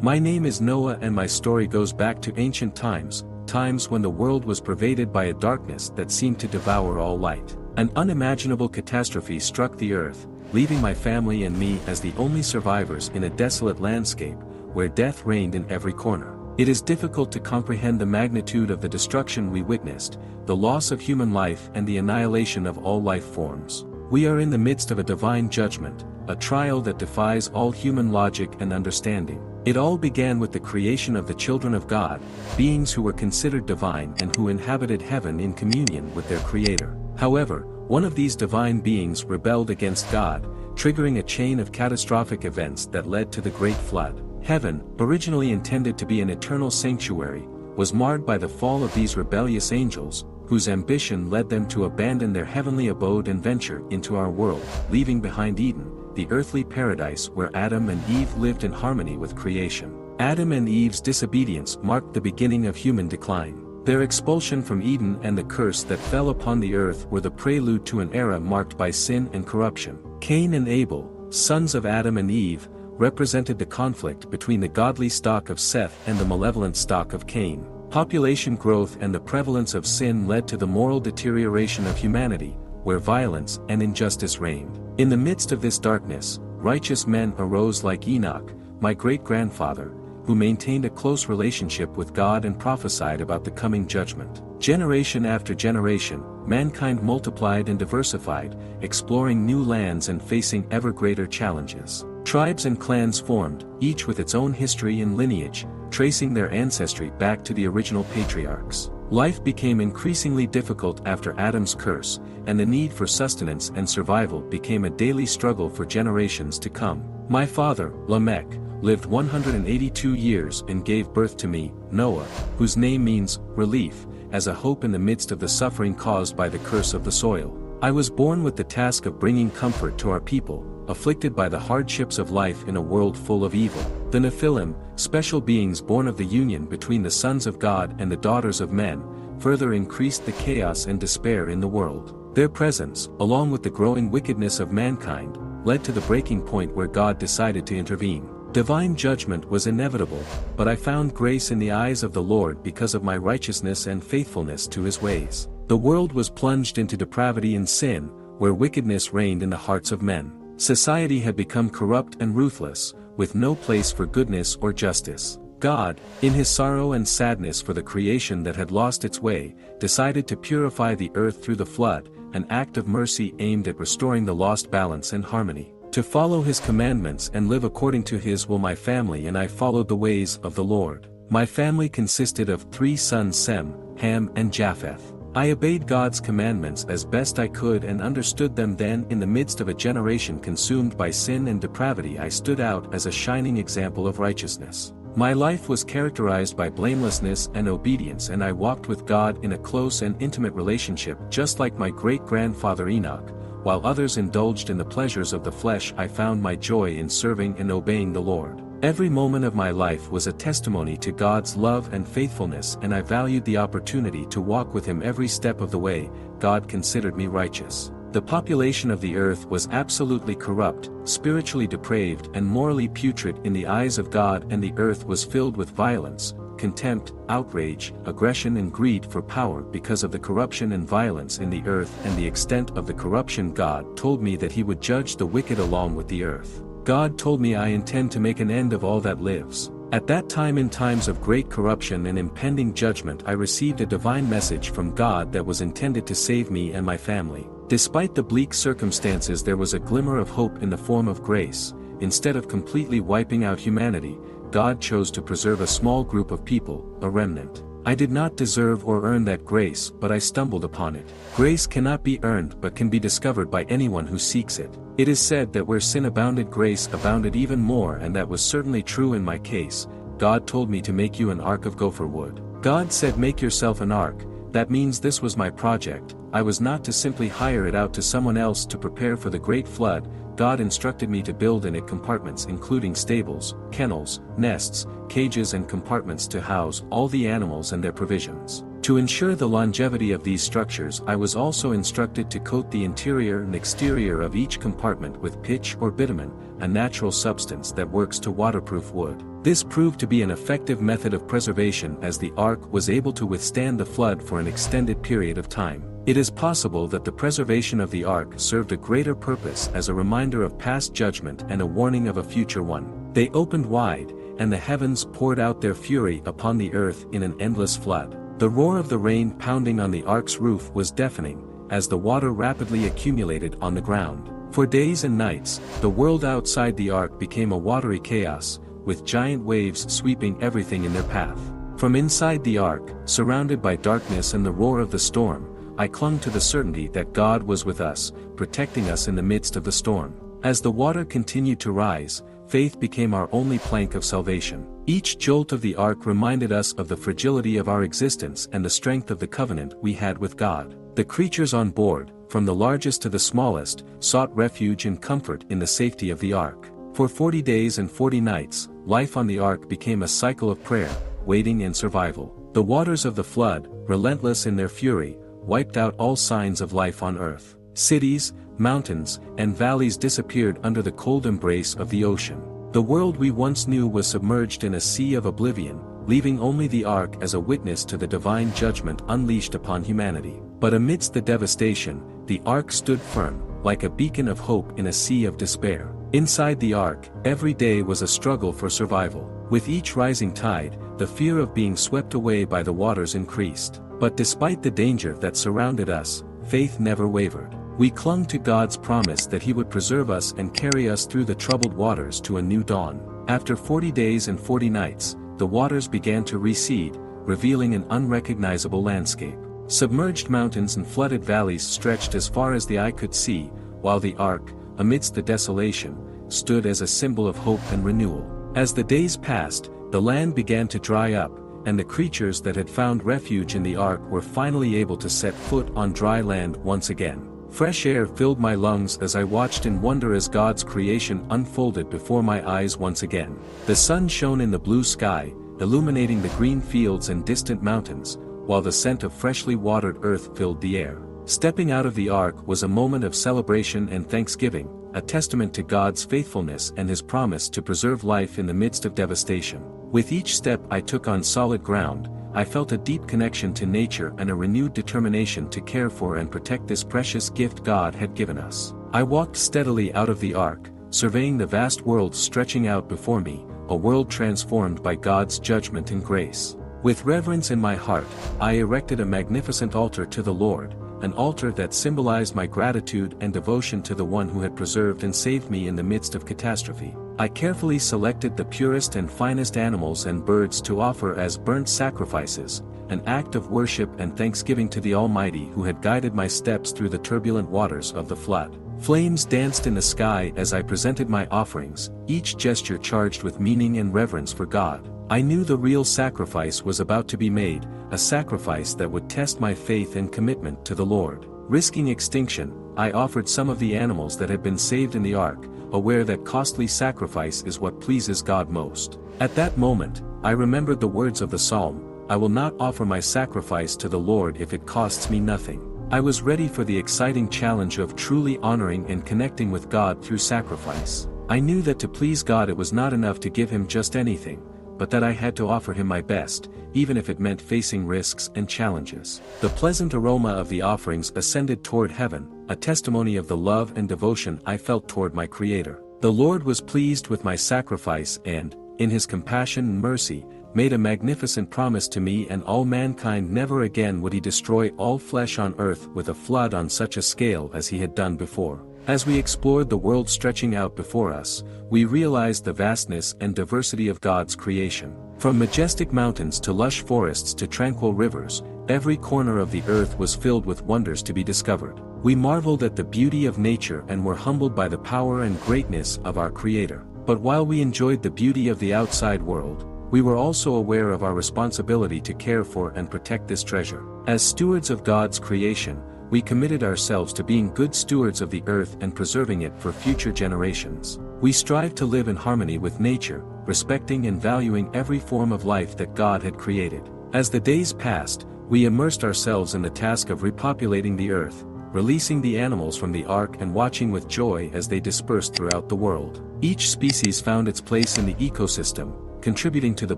My name is Noah and my story goes back to ancient times, times when the world was pervaded by a darkness that seemed to devour all light. An unimaginable catastrophe struck the earth, leaving my family and me as the only survivors in a desolate landscape, where death reigned in every corner. It is difficult to comprehend the magnitude of the destruction we witnessed, the loss of human life and the annihilation of all life forms. We are in the midst of a divine judgment, a trial that defies all human logic and understanding. It all began with the creation of the children of God, beings who were considered divine and who inhabited heaven in communion with their Creator. However, one of these divine beings rebelled against God, triggering a chain of catastrophic events that led to the Great Flood. Heaven, originally intended to be an eternal sanctuary, was marred by the fall of these rebellious angels, whose ambition led them to abandon their heavenly abode and venture into our world, leaving behind Eden, the earthly paradise where Adam and Eve lived in harmony with creation. Adam and Eve's disobedience marked the beginning of human decline. Their expulsion from Eden and the curse that fell upon the earth were the prelude to an era marked by sin and corruption. Cain and Abel, sons of Adam and Eve, represented the conflict between the godly stock of Seth and the malevolent stock of Cain. Population growth and the prevalence of sin led to the moral deterioration of humanity, where violence and injustice reigned. In the midst of this darkness, righteous men arose like Enoch, my great-grandfather, who maintained a close relationship with God and prophesied about the coming judgment. Generation after generation, mankind multiplied and diversified, exploring new lands and facing ever greater challenges. Tribes and clans formed, each with its own history and lineage, tracing their ancestry back to the original patriarchs. Life became increasingly difficult after Adam's curse, and the need for sustenance and survival became a daily struggle for generations to come. My father, Lamech, lived 182 years and gave birth to me, Noah, whose name means relief, as a hope in the midst of the suffering caused by the curse of the soil. I was born with the task of bringing comfort to our people, afflicted by the hardships of life in a world full of evil. The Nephilim, special beings born of the union between the sons of God and the daughters of men, further increased the chaos and despair in the world. Their presence, along with the growing wickedness of mankind, led to the breaking point where God decided to intervene. Divine judgment was inevitable, but I found grace in the eyes of the Lord because of my righteousness and faithfulness to His ways. The world was plunged into depravity and sin, where wickedness reigned in the hearts of men. Society had become corrupt and ruthless, with no place for goodness or justice. God, in His sorrow and sadness for the creation that had lost its way, decided to purify the earth through the flood, an act of mercy aimed at restoring the lost balance and harmony. To follow His commandments and live according to His will, my family and I followed the ways of the Lord. My family consisted of 3 sons, Sem, Ham and Japheth. I obeyed God's commandments as best I could and understood them. Then, in the midst of a generation consumed by sin and depravity, I stood out as a shining example of righteousness. My life was characterized by blamelessness and obedience, and I walked with God in a close and intimate relationship, just like my great-grandfather Enoch. While others indulged in the pleasures of the flesh, I found my joy in serving and obeying the Lord. Every moment of my life was a testimony to God's love and faithfulness, and I valued the opportunity to walk with Him every step of the way. God considered me righteous. The population of the earth was absolutely corrupt, spiritually depraved and morally putrid in the eyes of God, and the earth was filled with violence, contempt, outrage, aggression and greed for power because of the corruption and violence in the earth and the extent of the corruption. God told me that He would judge the wicked along with the earth. God told me, I intend to make an end of all that lives. At that time, in times of great corruption and impending judgment, I received a divine message from God that was intended to save me and my family. Despite the bleak circumstances, there was a glimmer of hope in the form of grace. Instead of completely wiping out humanity, God chose to preserve a small group of people, a remnant. I did not deserve or earn that grace, but I stumbled upon it. Grace cannot be earned but can be discovered by anyone who seeks it. It is said that where sin abounded, grace abounded even more, and that was certainly true in my case. God told me to make you an ark of gopher wood. God said, make yourself an ark. That means this was my project. I was not to simply hire it out to someone else to prepare for the great flood. God instructed me to build in it compartments including stables, kennels, nests, cages and compartments to house all the animals and their provisions. To ensure the longevity of these structures, I was also instructed to coat the interior and exterior of each compartment with pitch or bitumen, a natural substance that works to waterproof wood. This proved to be an effective method of preservation, as the ark was able to withstand the flood for an extended period of time. It is possible that the preservation of the ark served a greater purpose as a reminder of past judgment and a warning of a future one. They opened wide, and the heavens poured out their fury upon the earth in an endless flood. The roar of the rain pounding on the ark's roof was deafening, as the water rapidly accumulated on the ground. For days and nights, the world outside the ark became a watery chaos, with giant waves sweeping everything in their path. From inside the ark, surrounded by darkness and the roar of the storm, I clung to the certainty that God was with us, protecting us in the midst of the storm. As the water continued to rise, faith became our only plank of salvation. Each jolt of the ark reminded us of the fragility of our existence and the strength of the covenant we had with God. The creatures on board, from the largest to the smallest, sought refuge and comfort in the safety of the ark. For 40 days and 40 nights, life on the ark became a cycle of prayer, waiting and survival. The waters of the flood, relentless in their fury, wiped out all signs of life on earth. Cities, mountains, and valleys disappeared under the cold embrace of the ocean. The world we once knew was submerged in a sea of oblivion, leaving only the ark as a witness to the divine judgment unleashed upon humanity. But amidst the devastation, the ark stood firm, like a beacon of hope in a sea of despair. Inside the ark, every day was a struggle for survival. With each rising tide, the fear of being swept away by the waters increased. But despite the danger that surrounded us, faith never wavered. We clung to God's promise that He would preserve us and carry us through the troubled waters to a new dawn. After 40 days and 40 nights, the waters began to recede, revealing an unrecognizable landscape. Submerged mountains and flooded valleys stretched as far as the eye could see, while the ark, amidst the desolation, stood as a symbol of hope and renewal. As the days passed, the land began to dry up, and the creatures that had found refuge in the ark were finally able to set foot on dry land once again. Fresh air filled my lungs as I watched in wonder as God's creation unfolded before my eyes once again. The sun shone in the blue sky, illuminating the green fields and distant mountains, while the scent of freshly watered earth filled the air. Stepping out of the ark was a moment of celebration and thanksgiving, a testament to God's faithfulness and His promise to preserve life in the midst of devastation. With each step I took on solid ground, I felt a deep connection to nature and a renewed determination to care for and protect this precious gift God had given us. I walked steadily out of the ark, surveying the vast world stretching out before me, a world transformed by God's judgment and grace. With reverence in my heart, I erected a magnificent altar to the Lord, an altar that symbolized my gratitude and devotion to the one who had preserved and saved me in the midst of catastrophe. I carefully selected the purest and finest animals and birds to offer as burnt sacrifices, an act of worship and thanksgiving to the Almighty who had guided my steps through the turbulent waters of the flood. Flames danced in the sky as I presented my offerings, each gesture charged with meaning and reverence for God. I knew the real sacrifice was about to be made, a sacrifice that would test my faith and commitment to the Lord. Risking extinction, I offered some of the animals that had been saved in the ark, aware that costly sacrifice is what pleases God most. At that moment, I remembered the words of the psalm, "I will not offer my sacrifice to the Lord if it costs me nothing." I was ready for the exciting challenge of truly honoring and connecting with God through sacrifice. I knew that to please God it was not enough to give Him just anything, but that I had to offer Him my best, even if it meant facing risks and challenges. The pleasant aroma of the offerings ascended toward heaven, a testimony of the love and devotion I felt toward my Creator. The Lord was pleased with my sacrifice and, in His compassion and mercy, made a magnificent promise to me and all mankind: never again would He destroy all flesh on earth with a flood on such a scale as He had done before. As we explored the world stretching out before us, we realized the vastness and diversity of God's creation. From majestic mountains to lush forests to tranquil rivers, every corner of the earth was filled with wonders to be discovered. We marveled at the beauty of nature and were humbled by the power and greatness of our Creator. But while we enjoyed the beauty of the outside world, we were also aware of our responsibility to care for and protect this treasure. As stewards of God's creation, we committed ourselves to being good stewards of the earth and preserving it for future generations. We strived to live in harmony with nature, respecting and valuing every form of life that God had created. As the days passed, We immersed ourselves in the task of repopulating the earth, releasing the animals from the ark and watching with joy as they dispersed throughout the world. Each species found its place in the ecosystem, contributing to the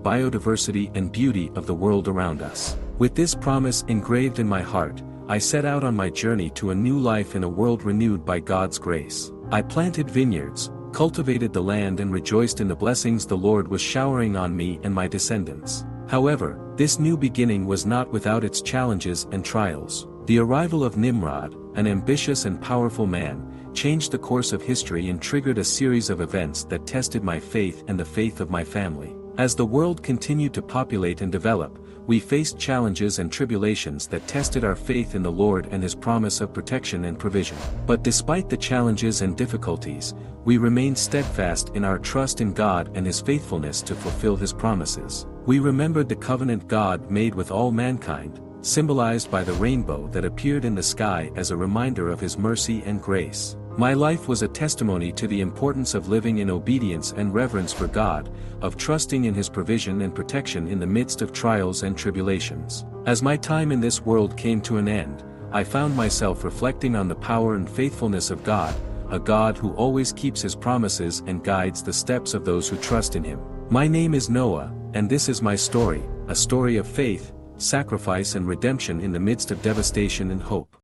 biodiversity and beauty of the world around us. With this promise engraved in my heart, I set out on my journey to a new life in a world renewed by God's grace. I planted vineyards, cultivated the land and rejoiced in the blessings the Lord was showering on me and my descendants. However, this new beginning was not without its challenges and trials. The arrival of Nimrod, an ambitious and powerful man, changed the course of history and triggered a series of events that tested my faith and the faith of my family. As the world continued to populate and develop, we faced challenges and tribulations that tested our faith in the Lord and His promise of protection and provision. But despite the challenges and difficulties, we remained steadfast in our trust in God and His faithfulness to fulfill His promises. We remembered the covenant God made with all mankind, symbolized by the rainbow that appeared in the sky as a reminder of His mercy and grace. My life was a testimony to the importance of living in obedience and reverence for God, of trusting in His provision and protection in the midst of trials and tribulations. As my time in this world came to an end, I found myself reflecting on the power and faithfulness of God, a God who always keeps His promises and guides the steps of those who trust in Him. My name is Noah, and this is my story, a story of faith, sacrifice and redemption in the midst of devastation and hope.